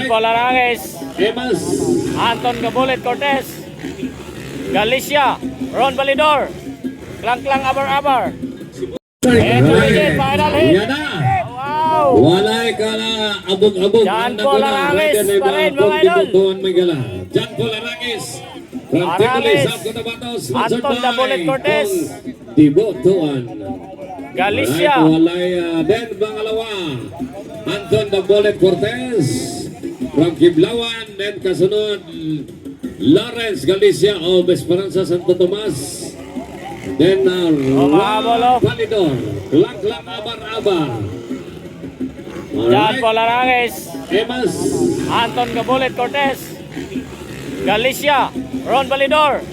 Polaranges, Emas. Anton Gabulet Cortez, Galicia, Ron Balidor, Klang Klang Abar. Ito Right. final hit. Yan na. Wow! Walay ka na abog-abog. Jan Ang Paul nakuna. Arangis Rider na pa rin, iba. mga idol. Tuwan may gala. Jan Paul Arangis. From Arangis. Tivoli, South Cotabato. Sponsored Anton by Dabulet Cortez. Kong Dibotuan. Galicia, Right, walay then pangalawa. Anton Dabulet Cortez. From Kiblawan. Then kasunod Lawrence Galicia of Esperanza Santo Tomas. Then Mahabol. Validor. Klang Klang Abar. Jan Polaranges, Emas. Anton Gabulet Cortez, Galicia, Ron Balidor,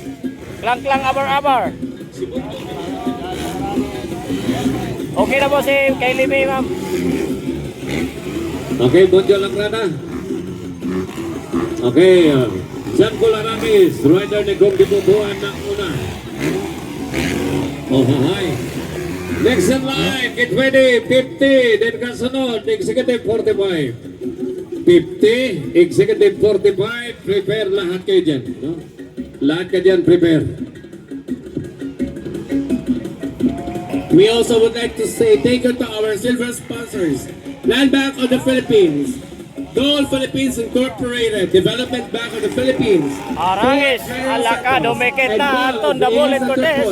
Klang Klang Abar. Okay na po si Kaylee May, ma'am. Okay, Bonjo Lagrana. Okay, Jan Polaranges, rider ni Kong Dibutuan ng una. Oh, hi. Next in line, get ready, 50, then kasunod, executive 45. 50, executive 45, prepare lahat kayo dyan. No? Lahat kayo dyan, prepare. We also would like to say thank you to our silver sponsors, Land Bank of the Philippines, Gold Philippines Incorporated, Development Bank of the Philippines, Arangis, alaka, dumikit na Anton Dabulet Cortez.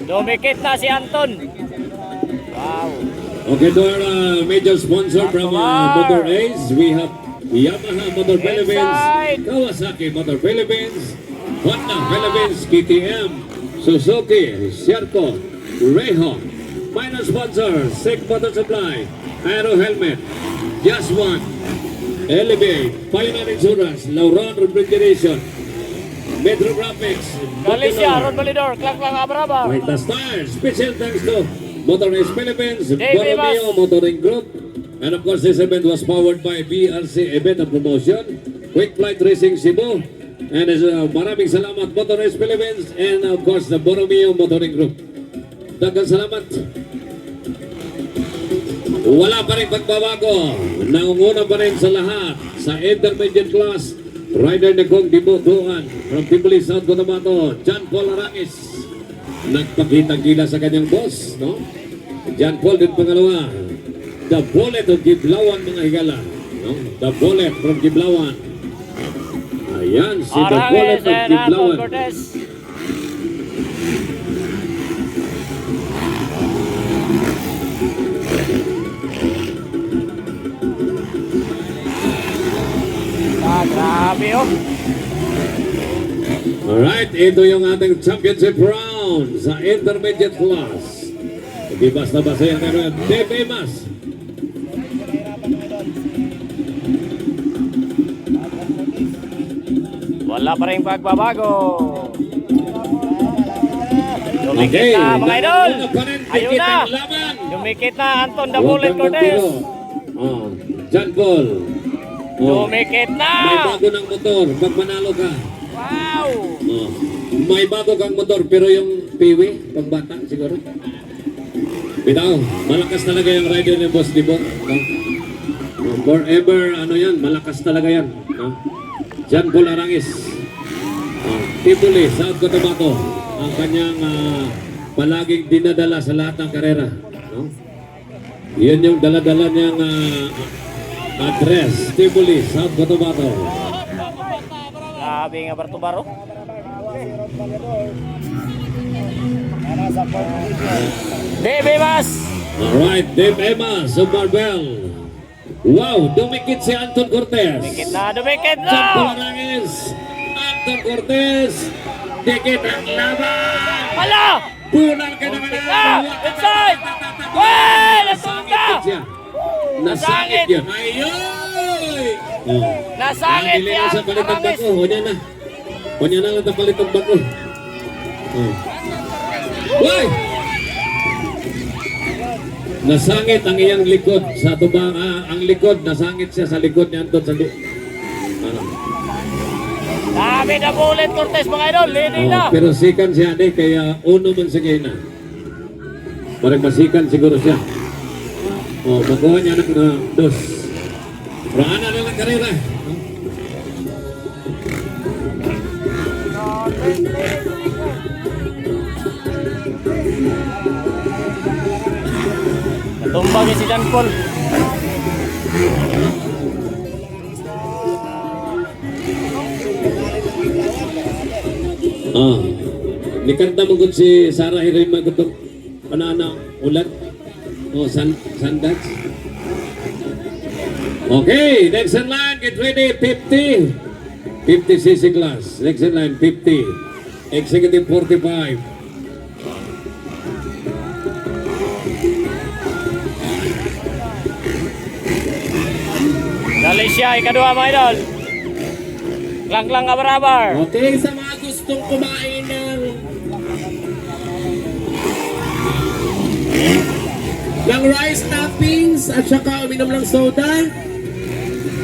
Dumikit na si Anton. Wow. Okay, to our major sponsor from Motor Ace, we have Yamaha Motor Philippines, Kawasaki Motor Philippines, Honda Philippines, KTM, Suzuki, Sherco, Reho. Minor sponsor, Sig Motor Supply, Aero Helmet, Just One, Elevate, Pioneer Insurance, Lauron Refrigeration, Metro Graphics, Galicia, Ron Balidor, Klang Klang Abar. Right, the stars. Special thanks to Motor Race Philippines, Dave Borromeo Rivas. Motoring Group, and of course this event was powered by BRC Event and Promotion, Quick Flight Racing Cebu, and maraming salamat Motor Race Philippines, and of course the Borromeo Motoring Group. Daghang salamat. Wala pa rin pagbabago. Nangunguna pa rin sa lahat sa intermediate class. Rider na Kong Dibutuan from Tivoli, South Cotabato, Jan Paul Arangis. Nagpakita-gila sa kanyang boss, no? Jan Paul din pangalawa. The Bullet of Kiblawan, mga higala. No? The Bullet from Kiblawan. Ayan, si The Bullet Arangis of and Anton Kiblawan. Cortez. Grabe oh. Alright, ito yung ating championship round sa intermediate class. Hindi basta-basta yan. Dave Emas. Wala pa rin pagbabago. Dumikit Okay, na mga idol. Ayun na. Laban. Dumikit na Anton Dabulet Cortez. Oh, Jan Paul. Oh, Dumikit may na. bago ng motor pag manalo ka. Wow. Oh, may bago kang motor pero yung piwi, pang bata siguro. Bitaw, malakas talaga yung rider ni Boss Dibo. No? Forever, ano yan, malakas talaga yan. No? Jan Paul Arangis. Tivoli, South Cotabato. Ang kanyang palaging dinadala sa lahat ng karera. No? Yan yung daladala niyang address. Tivoli, South Cotabato. Grabe nga Bartubaro. Dave Emas. Alright, Dave Emas of Barbell. Wow, dumikit si Anton Cortez. Dumikit na, dumikit na. Jan Paul Arangis. Anton Cortez. Dikit ang laban. Hala! Pulang ka naman Ah! Inside! Wey! Nasungka! Nasangit yun. Ayoy! Oh. Nasangit Nabili na yan, sa palit ng Arangis. bako. Hunya na. Hunya na lang ang palit ng bako. Oh. Uy! Nasangit ang iyang likod sa tubang. Ang likod, nasangit siya sa likod ni Anton. Dami na Bullet Cortez mga idol. Leading na. Pero sikan siya de, kaya uno man sige na. Parang masikan siguro siya. Makuha niya na dos. Rana na lang karera. Natumbang si John Paul. Ah. Nikanta mo gud si Sarah Hirima gud panana ulat. Oh, sandats. Okay, next in line, get ready, 50. 50cc class. Next in line, 50. Executive 45. Galicia, ikadua mga idol. Lang-lang kabar-abar. Okay, sa mga gustong kumain ng rice toppings at saka uminom ng soda,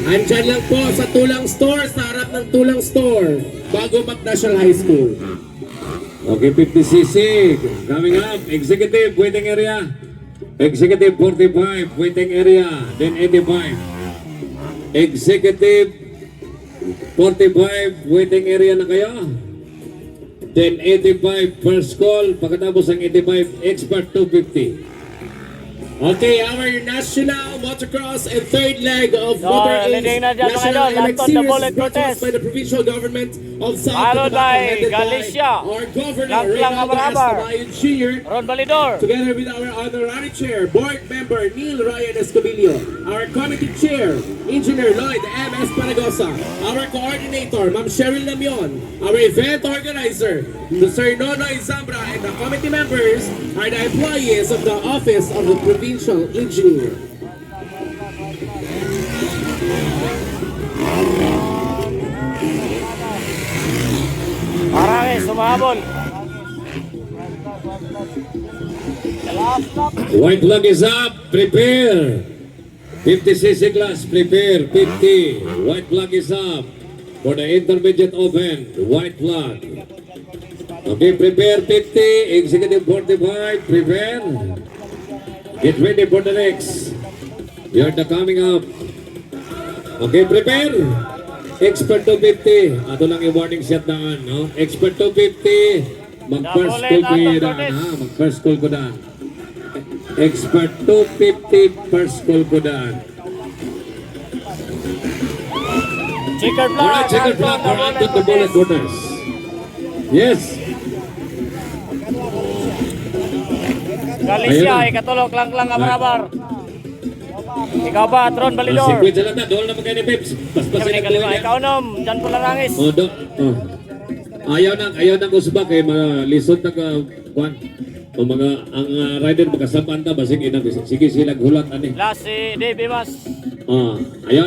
andyan lang po sa Tulang Store, sa harap ng Tulang Store, bago National High School. Okay, 50cc. Coming up, executive waiting area. Executive 45 waiting area. Then 85. Executive 45 waiting area na kayo. Then 85 first call. Pagkatapos ang 85 expert 250. Okay, our national motocross and third leg of So, Motor A's leading na dyan, mga National idol. MX Anton Series Dabulet brought to us Cortez. by the provincial government of South Followed Cotabato, by headed Galicia. our governor, Lang-lang Reynaldo kabar-abar. Estebayan Jr., Ron Balidor. together with our honorary chair, board member Neil Ryan Escobillo, our committee chair, Engineer Lloyd M. Espanagosa, our coordinator, Ma'am Cheryl Lamion, our event organizer, Sir Nonoy Zambra, and the committee members are the employees of the Office of the Provincial Engineer. Marami, sumahabol. White flag is up. Prepare. 50cc class. Prepare. 50. White flag is up. For the intermediate open. White flag. Okay, prepare 50. Executive 45. Prepare. Get ready for the next. You're the coming up. Okay, prepare. Expert 250. Ato lang yung warning shot daan. No? Expert 250. Mag-first call ko daan. Ha? Mag-first call ko daan. Expert 250 first call ko daan. Checker flag. Alright, checker flag for Anton Dabulet Cortez. Yes. Galicia, Ayun na. ikatulog lang-lang kabar-abar. Ikaw ba, Ron Balidor? Siguit sila na. Doon na magkaya ni Pips. Kami Paspasin ni na Kalima. tuloy Ikaw nom, John Paul Arangis. Oh, ayaw nang usba kay mga lisod na kuan. O mga ang rider makasapanta basig inang sige sila gulat ani. Last si Dave Imas. Ayaw